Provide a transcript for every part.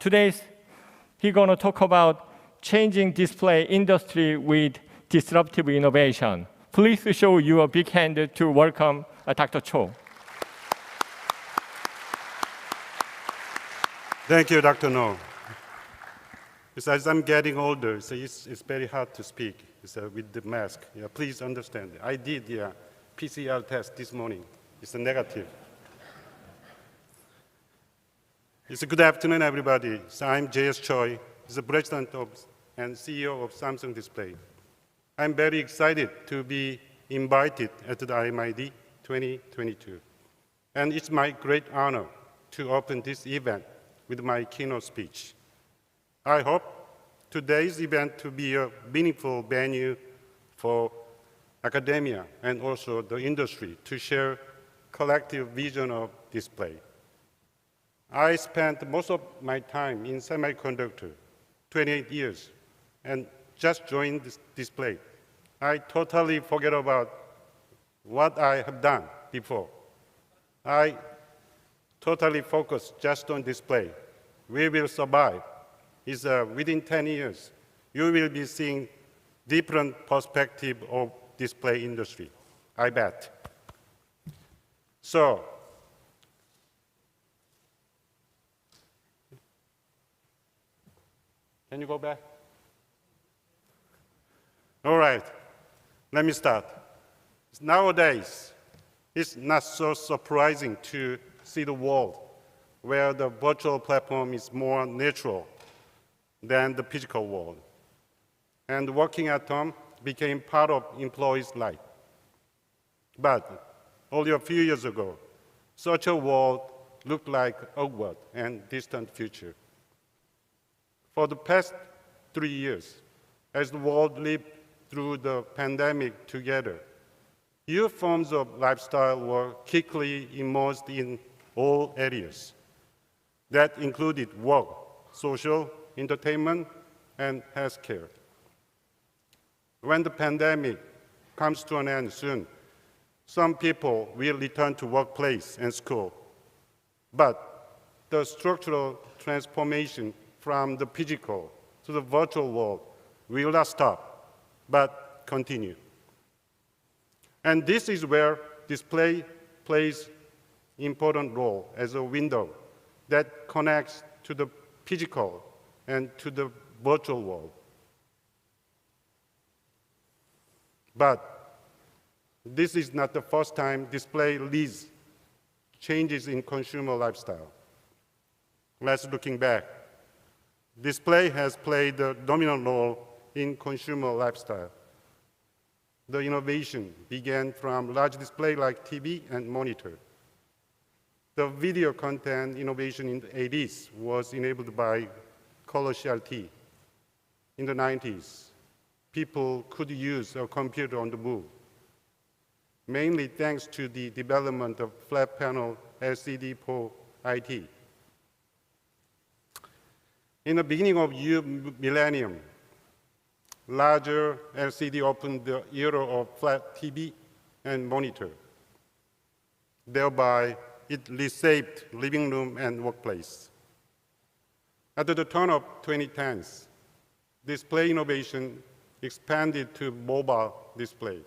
Today, he's going to talk about changing display industry with disruptive innovation. Please show you a big hand to welcome Dr. Cho. Thank you, Dr. No. As I'm getting older, it's very hard to speak with the mask. Please understand. I did the PCR test this morning. It's a negative. It's a good afternoon, everybody. So I'm J.S. Choi, the president and CEO of Samsungdisplay. I'm very excited to be invited at the IMID 2022. And it's my great honor to open this event with my keynote speech. I hope today's event to be a meaningful venue for academia and also the industry to share collective vision of display. I spent most of my time in semiconductor, 28 years, and just joined this display. I totally forget about what I have done before. I totally focus just on display. We will survive. It's within 10 years, you will be seeing different perspective of display industry, I bet. So, can you go back? All right, let me start. Nowadays, it's not so surprising to see the world where the virtual platform is more natural than the physical world. And working at home became part of employees' life. But only a few years ago, such a world looked like awkward and distant future. For the past 3 years, as the world lived through the pandemic together, new forms of lifestyle were quickly immersed in all areas. That included work, social, entertainment, and healthcare. When the pandemic comes to an end soon, some people will return to workplace and school. But the structural transformation from the physical to the virtual world will not stop, but continue. And this is where display plays an important role as a window that connects to the physical and to the virtual world. But this is not the first time display leads changes in consumer lifestyle. Let's looking back. Display has played a dominant role in consumer lifestyle. The innovation began from large display like TV and monitor. The video content innovation in the 80s was enabled by color CRT. In the 90s, people could use a computer on the move, mainly thanks to the development of flat panel LCD for IT. In the beginning of the millennium, larger LCD opened the era of flat TV and monitor. Thereby, it reshaped living room and workplace. At the turn of 2010s, display innovation expanded to mobile display,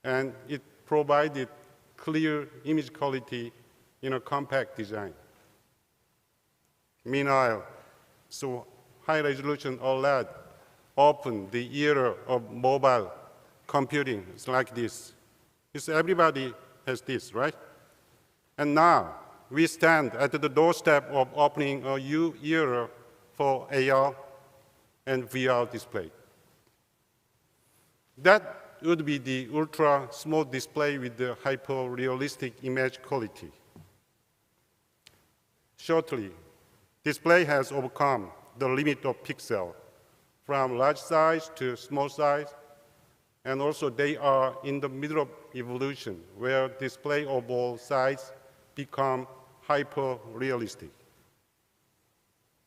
and it provided clear image quality in a compact design. Meanwhile, so high-resolution OLED opened the era of mobile computing. It's like this. Everybody has this, right? And now, we stand at the doorstep of opening a new era for AR and VR display. That would be the ultra-small display with the hyper-realistic image quality. Shortly, display has overcome the limit of pixel from large size to small size, and also they are in the middle of evolution where display of all size become hyper-realistic.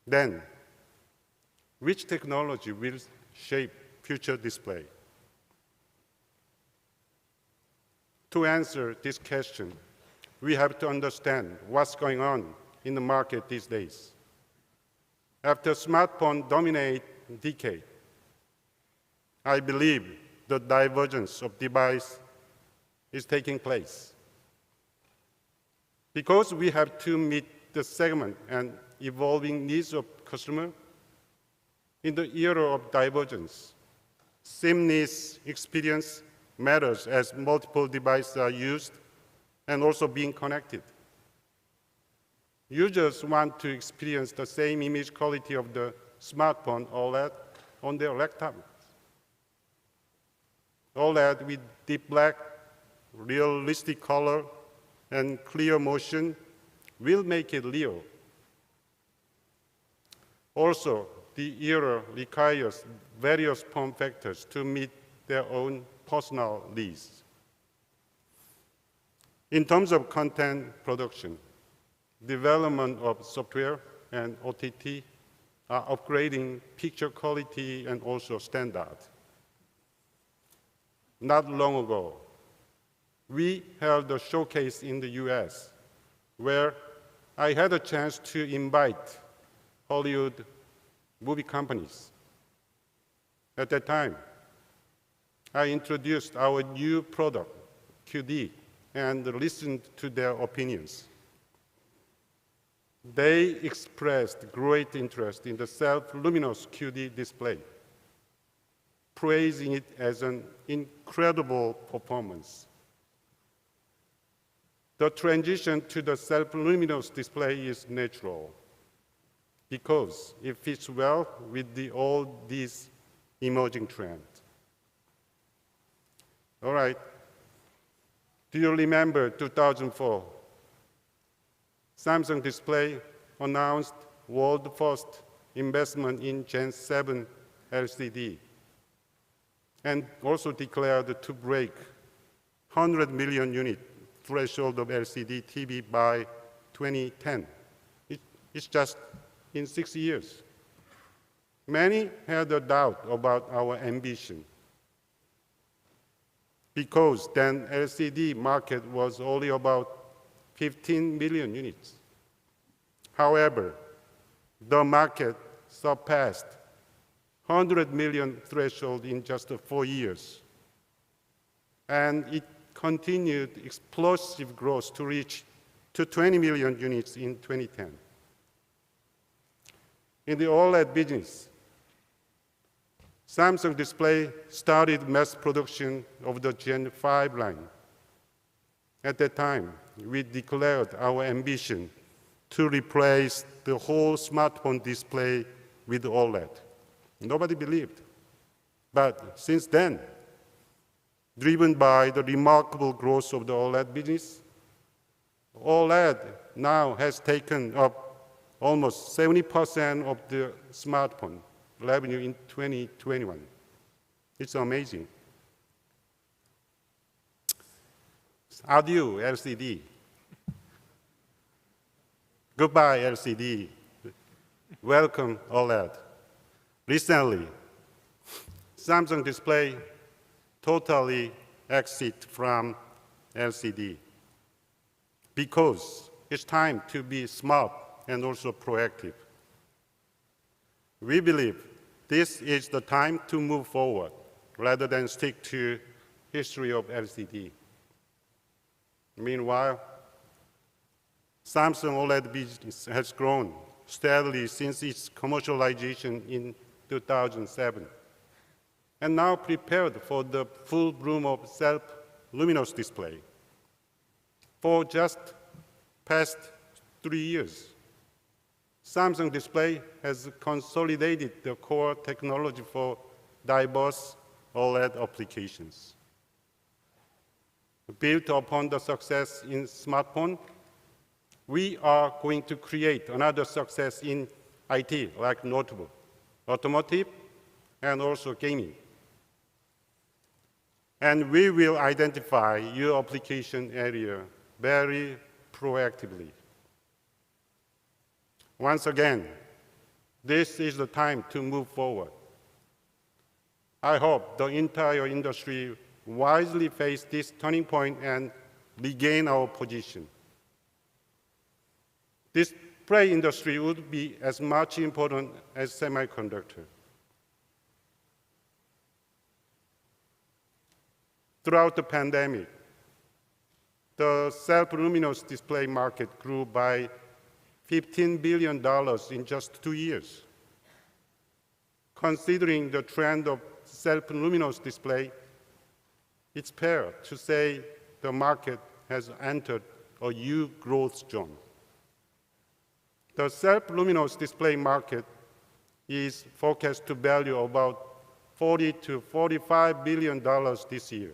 Then, which technology will shape future display? To answer this question, we have to understand what's going on in the market these days. After smartphone dominate decade, I believe the divergence of device is taking place. Because we have to meet the segment and evolving needs of customer in the era of divergence, seamless experience matters as multiple devices are used and also being connected. Users want to experience the same image quality of the smartphone OLED on their laptop. OLED with deep black, realistic color, and clear motion will make it real. Also, the era requires various form factors to meet their own personal needs. In terms of content production, development of software and OTT are upgrading picture quality and also standard. Not long ago, we held a showcase in the US where I had a chance to invite Hollywood movie companies. At that time, I introduced our new product, QD, and listened to their opinions. They expressed great interest in the self-luminous QD display, praising it as an incredible performance. The transition to the self-luminous display is natural because it fits well with all these emerging trends. All right. Do you remember 2004? Samsung Display announced world first investment in Gen 7 LCD and also declared to break 100 million unit threshold of LCD TV by 2010. It's just in 6 years. Many had a doubt about our ambition because then LCD market was only about 15 million units. However, the market surpassed 100 million threshold in just 4 years. And it continued explosive growth to reach to 20 million units in 2010. In the OLED business, Samsung Display started mass production of the Gen 5 line. At that time, we declared our ambition to replace the whole smartphone display with OLED. Nobody believed. But since then, driven by the remarkable growth of the OLED business, OLED now has taken up almost 70% of the smartphone revenue in 2021. It's amazing. Adieu, LCD. Goodbye, LCD. Welcome, OLED. Recently, Samsung Display totally exit from LCD because it's time to be smart and also proactive. We believe this is the time to move forward rather than stick to history of LCD. Meanwhile, Samsung OLED business has grown steadily since its commercialization in 2007, and now prepared for the full bloom of self-luminous display. For just past 3 years, Samsung Display has consolidated the core technology for diverse OLED applications. Built upon the success in smartphone, we are going to create another success in IT, like notebook, automotive, and also gaming. And we will identify your application area very proactively. Once again, this is the time to move forward. I hope the entire industry wisely face this turning point and regain our position. This display industry would be as much important as semiconductor. Throughout the pandemic, the self-luminous display market grew by $15 billion in just 2 years. Considering the trend of self-luminous display, it's fair to say the market has entered a new growth zone. The self-luminous display market is forecast to value about $40 to $45 billion this year.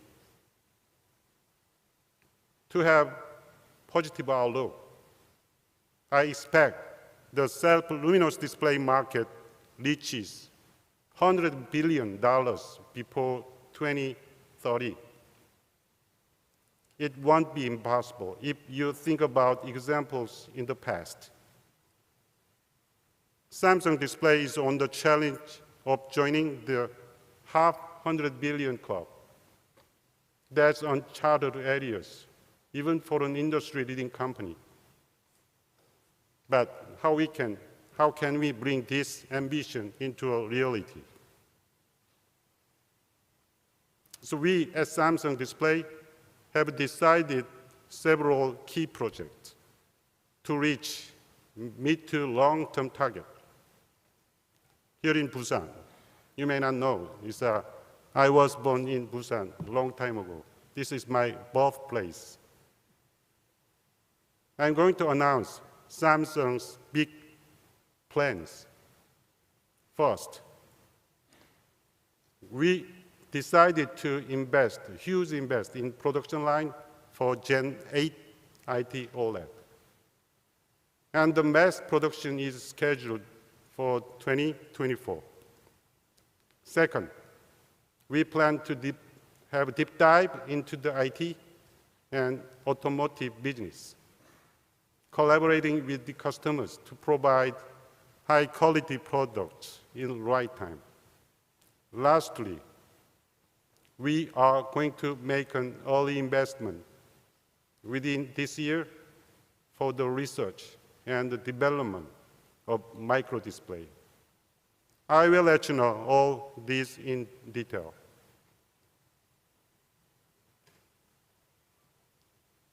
To have positive outlook, I expect the self-luminous display market reaches $100 billion before 2030. It won't be impossible if you think about examples in the past. Samsung Display is on the challenge of joining the $500 billion club. That's uncharted areas, even for an industry-leading company. But how can we bring this ambition into a reality? So we at Samsung Display have decided several key projects to reach mid to long-term target. Here in Busan, you may not know, I was born in Busan a long time ago. This is my birthplace. I'm going to announce Samsung's big plans. First, we decided to invest in production line for Gen 8 IT OLED. And the mass production is scheduled for 2024. Second, we plan to have a deep dive into the IT and automotive business, collaborating with the customers to provide high-quality products in the right time. Lastly, we are going to make an early investment within this year for the research and the development of microdisplay. I will let you know all this in detail.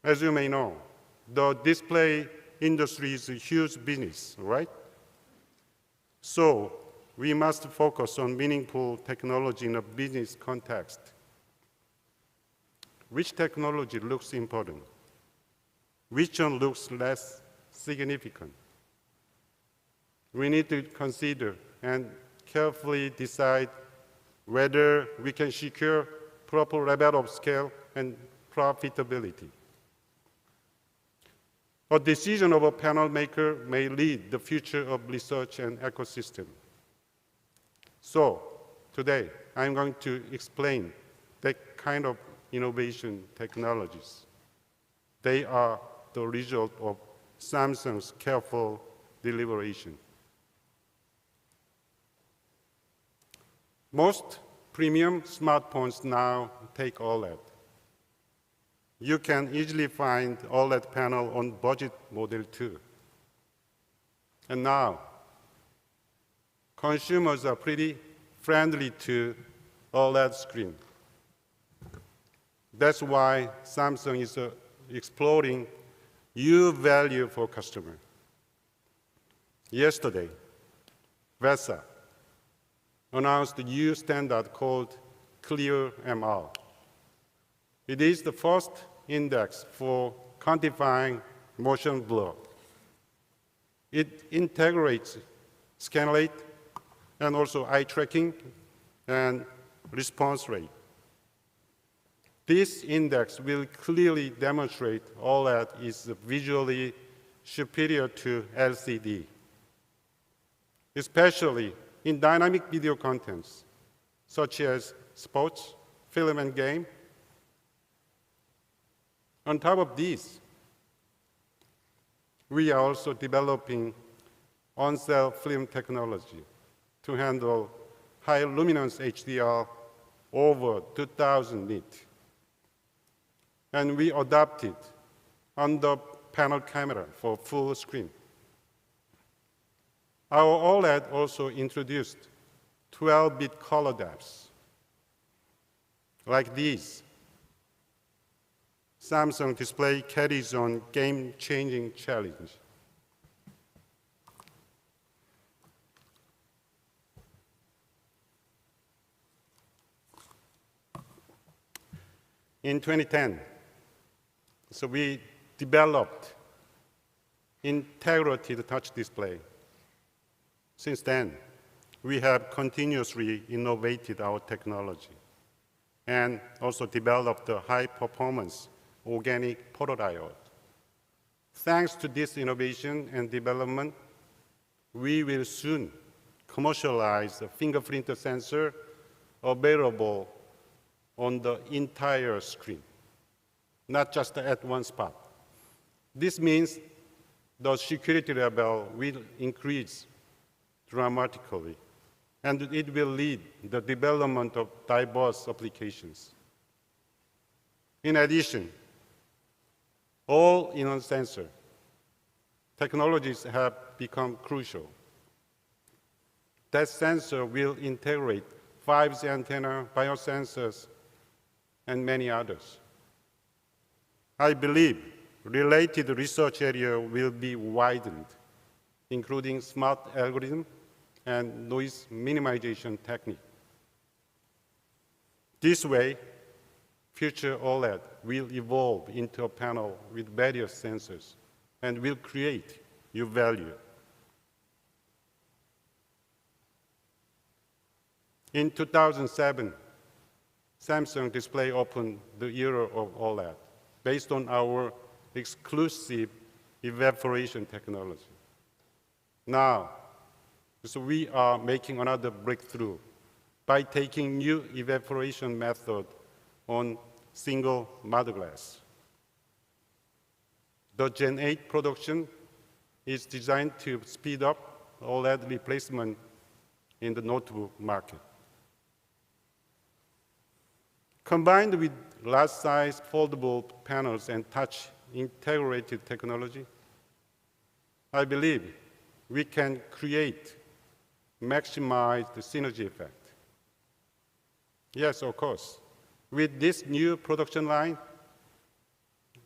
As you may know, the display industry is a huge business, right? So we must focus on meaningful technology in a business context. Which technology looks important? Which one looks less significant? We need to consider and carefully decide whether we can secure proper level of scale and profitability. A decision of a panel maker may lead the future of research and ecosystem. So today, I'm going to explain that kind of innovation technologies. They are the result of Samsung's careful deliberation. Most premium smartphones now take OLED. You can easily find OLED panel on budget model too. And now, consumers are pretty friendly to OLED screen. That's why Samsung is exploring new value for customer. Yesterday, VESA announced a new standard called Clear MR. It is the first index for quantifying motion blur. It integrates scan rate and also eye tracking and response rate. This index will clearly demonstrate OLED is visually superior to LCD, especially in dynamic video contents, such as sports, film, and game. On top of this, we are also developing on-cell film technology to handle high luminance HDR over 2000 nit. And we adopted under-panel camera for full screen. Our OLED also introduced 12-bit color depths, like these. Samsung Display carries on game-changing challenge. In 2010, so we developed integrated touch display. Since then, we have continuously innovated our technology and also developed a high-performance organic photodiode. Thanks to this innovation and development, we will soon commercialize a fingerprint sensor available on the entire screen, not just at one spot. This means the security level will increase dramatically, and it will lead the development of diverse applications. In addition, all-in-one sensor technologies have become crucial. That sensor will integrate 5G antenna, biosensors, and many others. I believe related research area will be widened, including smart algorithm and noise minimization technique. This way, future OLED will evolve into a panel with various sensors and will create new value. In 2007, Samsung Display opened the era of OLED based on our exclusive evaporation technology. Now, so we are making another breakthrough by taking new evaporation method on single mother glass. The Gen 8 production is designed to speed up OLED replacement in the notebook market. Combined with large-size foldable panels and touch integrated technology, I believe we can maximize the synergy effect. Yes, of course. With this new production line,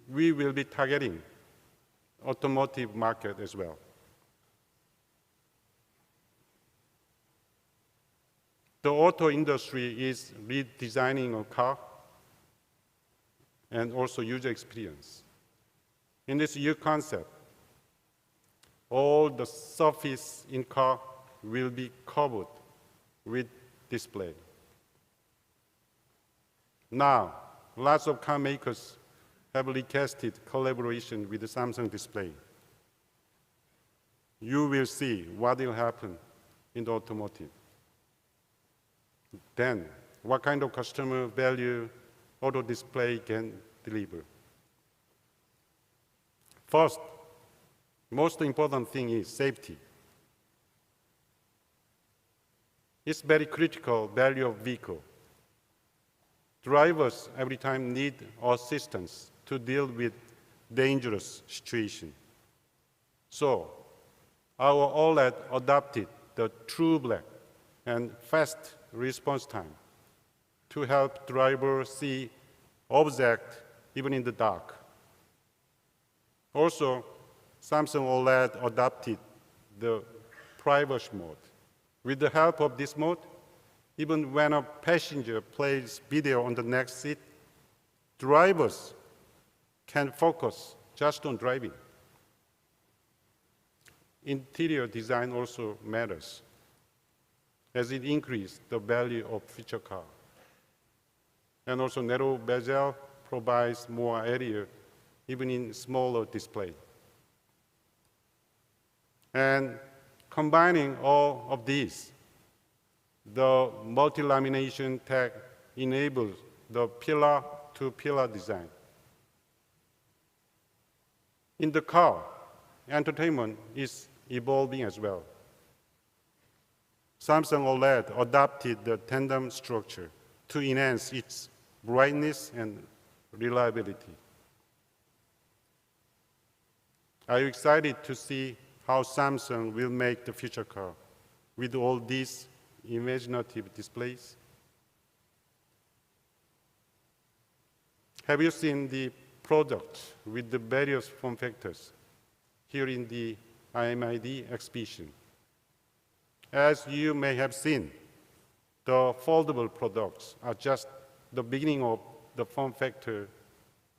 we will be targeting automotive market as well. The auto industry is redesigning a car and also user experience. In this new concept, all the surface in car will be covered with display. Now, lots of car makers have requested collaboration with the Samsung Display. You will see what will happen in the automotive. Then, what kind of customer value auto display can deliver? First, most important thing is safety. It's very critical value of vehicle. Drivers every time need assistance to deal with dangerous situation. So, our OLED adopted the true black and fast response time to help drivers see objects even in the dark. Also, Samsung OLED adopted the privacy mode. With the help of this mode, even when a passenger plays video on the next seat, drivers can focus just on driving. Interior design also matters, as it increases the value of future car. And also narrow bezel provides more area, even in smaller display. And combining all of these, the multi-lamination tech enables the pillar-to-pillar design. In the car, entertainment is evolving as well. Samsung OLED adopted the tandem structure to enhance its brightness and reliability. Are you excited to see how Samsung will make the future car with all these imaginative displays. Have you seen the product with the various form factors here in the IMID exhibition? As you may have seen, the foldable products are just the beginning of the form factor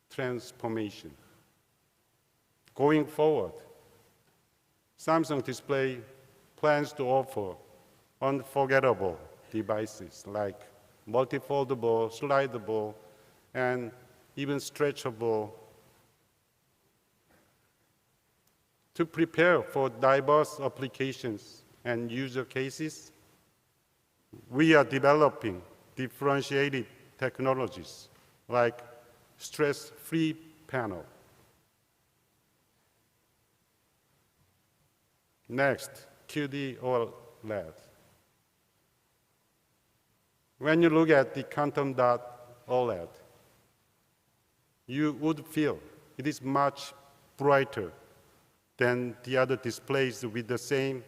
transformation. Going forward, Samsung Display plans to offer unforgettable devices like multi-foldable, slidable, and even stretchable to prepare for diverse applications and user cases. We are developing differentiated technologies like stress-free panel. Next, QD OLED. When you look at the quantum dot OLED, you would feel it is much brighter than the other displays with the same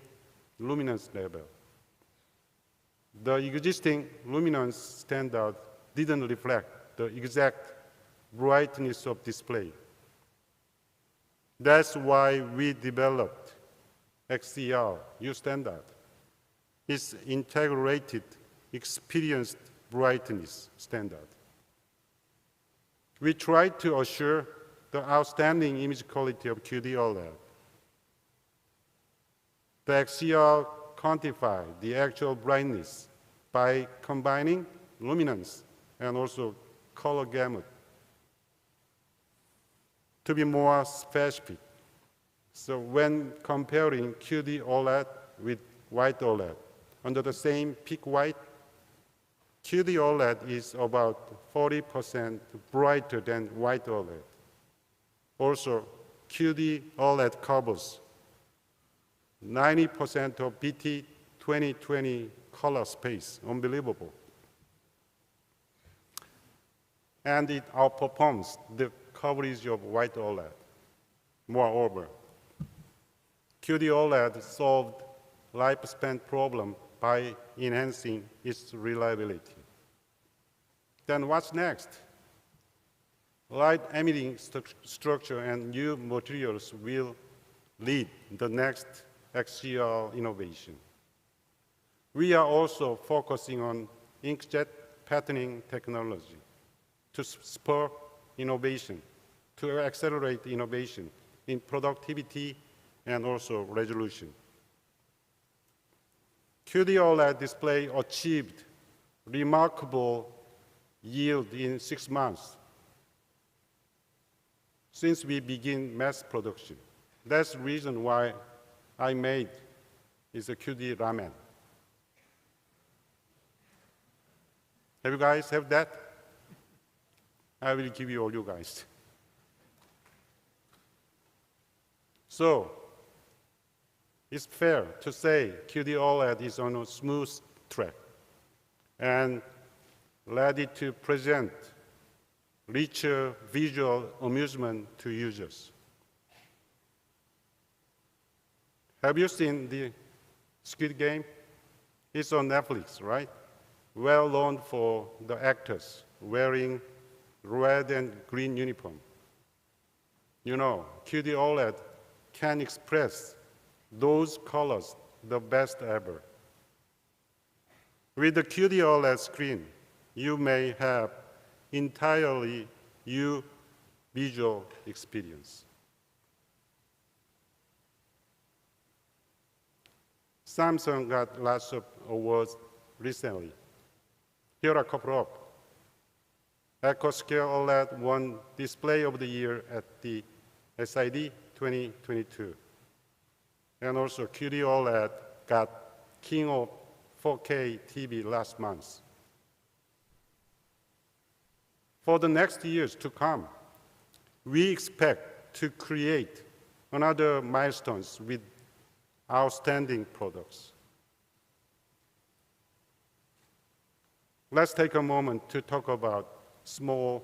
luminance level. The existing luminance standard didn't reflect the exact brightness of display. That's why we developed XCR, U standard. It's integrated experienced brightness standard. We tried to assure the outstanding image quality of QD OLED. The XCR quantify the actual brightness by combining luminance and also color gamut to be more specific. So when comparing QD OLED with white OLED, under the same peak white, QD OLED is about 40% brighter than white OLED. Also, QD OLED covers 90% of BT 2020 color space, unbelievable. And it outperforms the coverage of white OLED. Moreover, QD OLED solved lifespan problem by enhancing its reliability. Then what's next? Light emitting structure and new materials will lead the next XCR innovation. We are also focusing on inkjet patterning technology to spur innovation, to accelerate innovation in productivity and also resolution. QD OLED display achieved remarkable yield in 6 months since we began mass production. That's the reason why I made is a QD ramen. Have you guys have that? I will give you all you guys. So, it's fair to say QD OLED is on a smooth track and ready to present richer visual amusement to users. Have you seen the Squid Game? It's on Netflix, right? Well known for the actors wearing red and green uniform. You know, QD OLED can express those colors the best ever. With the QD OLED screen, you may have entirely new visual experience. Samsung got lots of awards recently. Here are a couple of. EcoScale OLED won Display of the Year at the SID 2022. And also QD OLED got King of 4K TV last month. For the next years to come, we expect to create another milestones with outstanding products. Let's take a moment to talk about small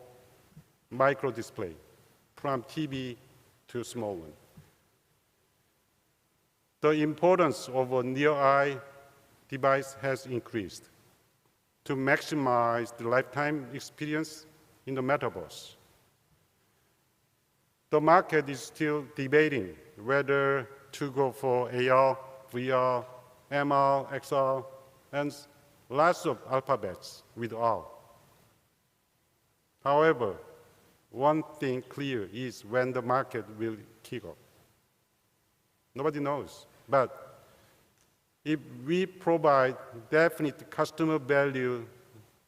micro display, from TV to small one. The importance of a near-eye device has increased to maximize the lifetime experience in the metaverse. The market is still debating whether to go for AR, VR, MR, XR, and lots of alphabets with R. However, one thing clear is when the market will kick off. Nobody knows. But if we provide definite customer value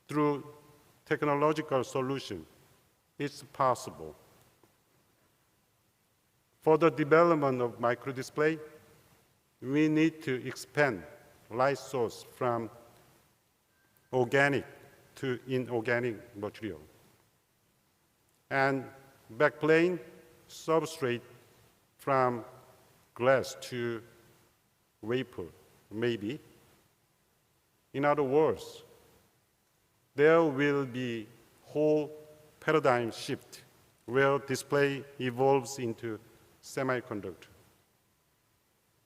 through technological solution, it's possible. For the development of microdisplay, we need to expand light source from organic to inorganic material. And backplane substrate from glass to vapor, maybe. In other words, there will be whole paradigm shift where display evolves into semiconductor.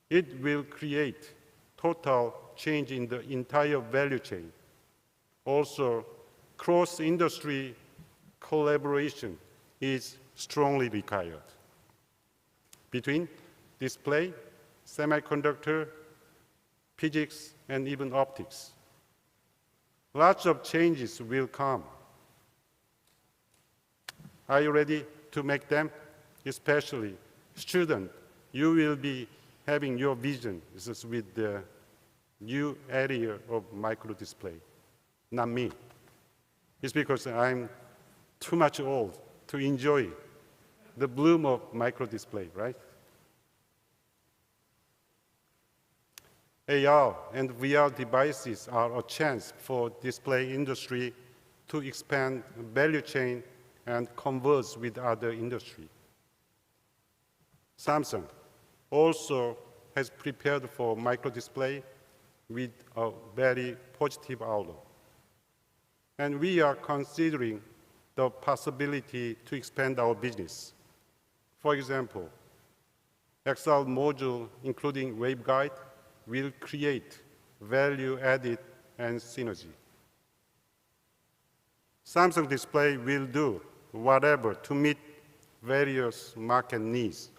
It will create total change in the entire value chain. Also, cross-industry collaboration is strongly required between display, semiconductor, physics, and even optics. Lots of changes will come. Are you ready to make them? Especially students, you will be having your vision with the new area of microdisplay, not me. It's because I'm too much old to enjoy the bloom of microdisplay, right? AR and VR devices are a chance for display industry to expand value chain and converse with other industry. Samsung also has prepared for microdisplay with a very positive outlook. And we are considering the possibility to expand our business. For example, XR module, including waveguide, will create value added and synergy. Samsung Display will do whatever to meet various market needs.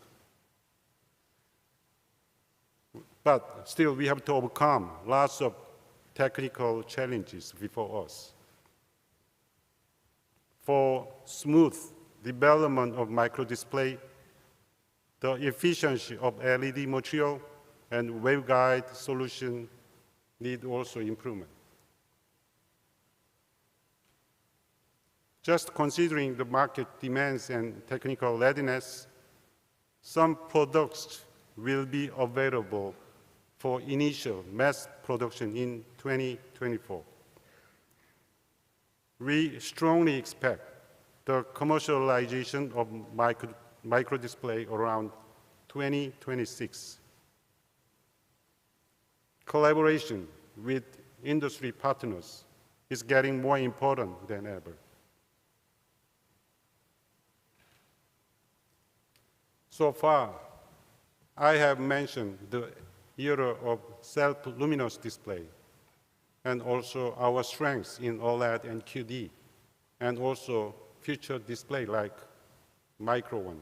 But still, we have to overcome lots of technical challenges before us. For smooth development of microdisplay, the efficiency of LED material and waveguide solution need also improvement. Just considering the market demands and technical readiness, some products will be available for initial mass production in 2024. We strongly expect the commercialization of microdisplay around 2026. Collaboration with industry partners is getting more important than ever. So far, I have mentioned the era of self-luminous display, and also our strengths in OLED and QD, and also future display like micro one.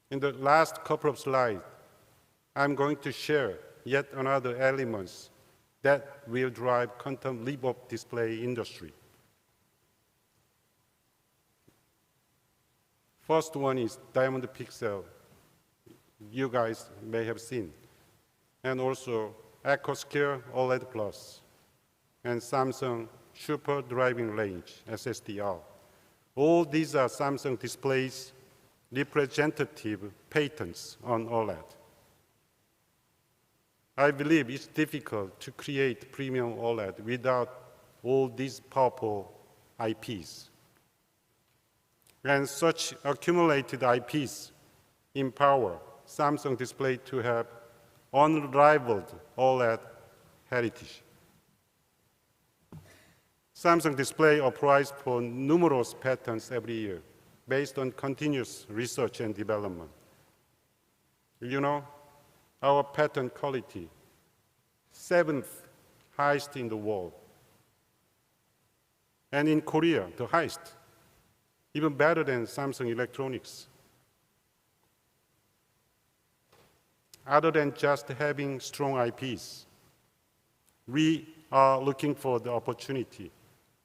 In the last couple of slides, I'm going to share yet another elements that will drive quantum leap of display industry. First one is diamond pixel. You guys may have seen. And also EcoScale OLED Plus and Samsung Super Driving Range, SSDR. All these are Samsung Display's representative patents on OLED. I believe it's difficult to create premium OLED without all these powerful IPs. And such accumulated IPs empower Samsung Display to have unrivaled OLED heritage. Samsung Display applies for numerous patents every year based on continuous research and development. You know, Our pattern quality, 7th highest in the world. And in Korea, the highest, even better than Samsung Electronics. Other than just having strong IPs, we are looking for the opportunity,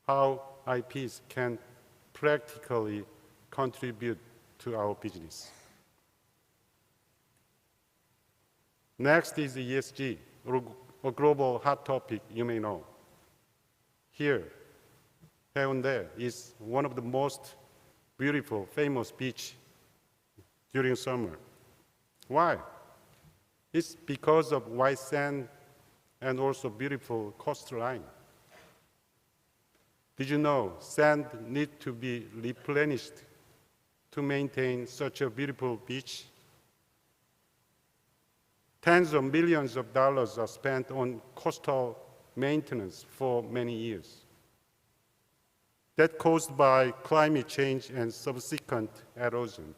how IPs can practically contribute to our business. Next is ESG, a global hot topic you may know. Here, Haeundae is one of the most beautiful, famous beach during summer. Why? It's because of white sand and also beautiful coastline. Did you know sand needs to be replenished to maintain such a beautiful beach? Tens of millions of dollars are spent on coastal maintenance for many years. That caused by climate change and subsequent erosion.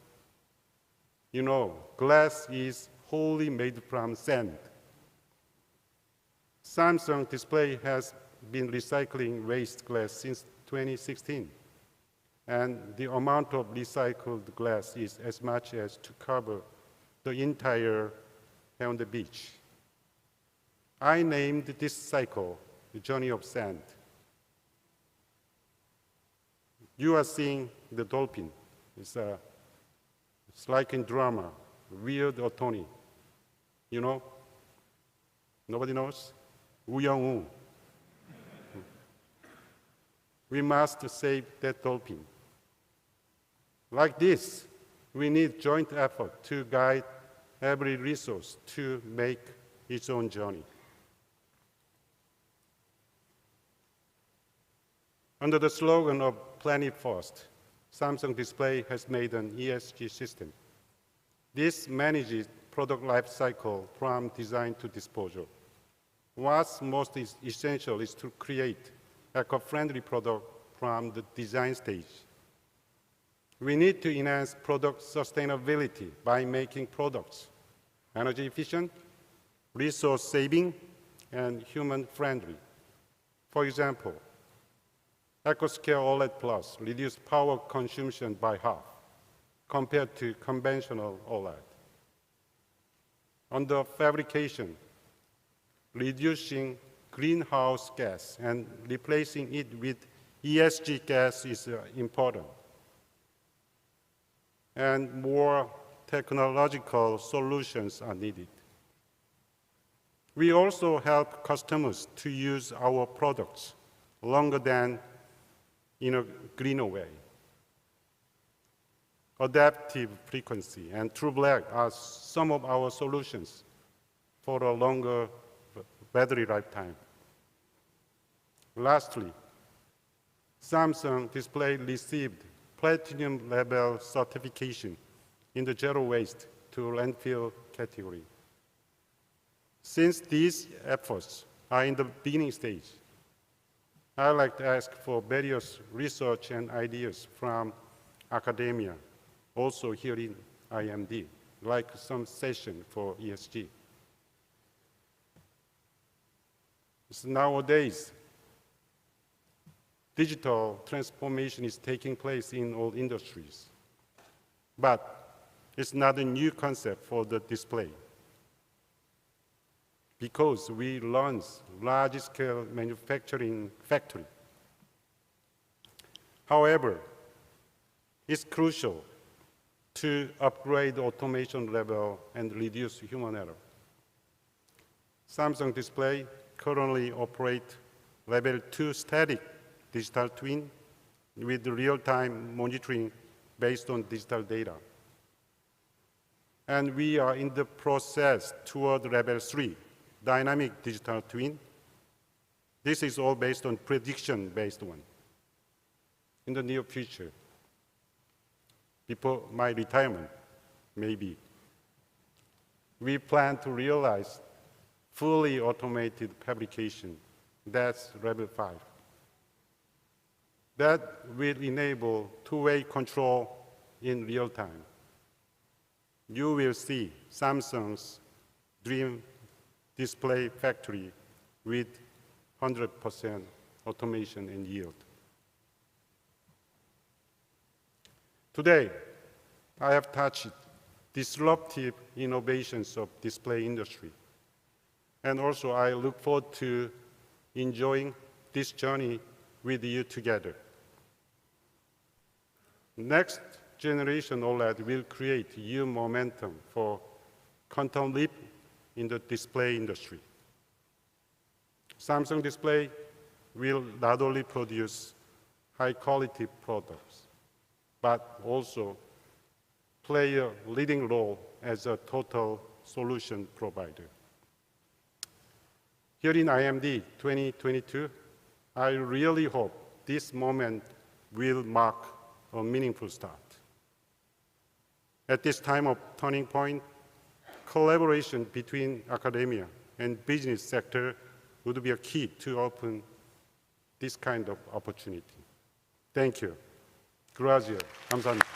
You know, glass is wholly made from sand. Samsungdisplay has been recycling waste glass since 2016, and the amount of recycled glass is as much as to cover the entire Haeundae beach. I named this cycle the journey of sand. You are seeing the dolphin. It's like in drama, weird attorney. You know? Nobody knows? Woo Young-woo. We must save that dolphin. Like this, we need joint effort to guide every resource to make its own journey. Under the slogan of Planet First, Samsungdisplay has made an ESG system. This manages product life cycle from design to disposal. What's most essential is to create eco-friendly product from the design stage. We need to enhance product sustainability by making products energy efficient, resource saving, and human friendly. For example, EcoScale OLED Plus reduced power consumption by half compared to conventional OLED. Under fabrication, reducing greenhouse gas and replacing it with ESG gas is important. And more technological solutions are needed. We also help customers to use our products longer than in a greener way. Adaptive frequency and True Black are some of our solutions for a longer battery lifetime. Lastly, Samsungdisplay received Platinum level certification in the zero waste to landfill category. Since these efforts are in the beginning stage, I'd like to ask for various research and ideas from academia, also here in IMD, like some session for ESG. So nowadays, digital transformation is taking place in all industries, but it's not a new concept for the display because we launch large-scale manufacturing factory. However, it's crucial to upgrade automation level and reduce human error. Samsungdisplay currently operates level 2 static digital twin with real-time monitoring based on digital data. And we are in the process toward level 3, dynamic digital twin. This is all based on prediction-based one. In the near future, before my retirement, maybe, we plan to realize fully automated fabrication. That's level 5. That will enable two-way control in real time. You will see Samsung's dream display factory with 100% automation and yield. Today, I have touched disruptive innovations of display industry. And also, I look forward to enjoying this journey with you together. Next generation OLED will create new momentum for quantum leap in the display industry. Samsung Display will not only produce high-quality products, but also play a leading role as a total solution provider. Here in IMD 2022, I really hope this moment will mark a meaningful start. At this time of turning point, collaboration between academia and business sector would be a key to open this kind of opportunity. Thank you. Grazie. 감사합니다.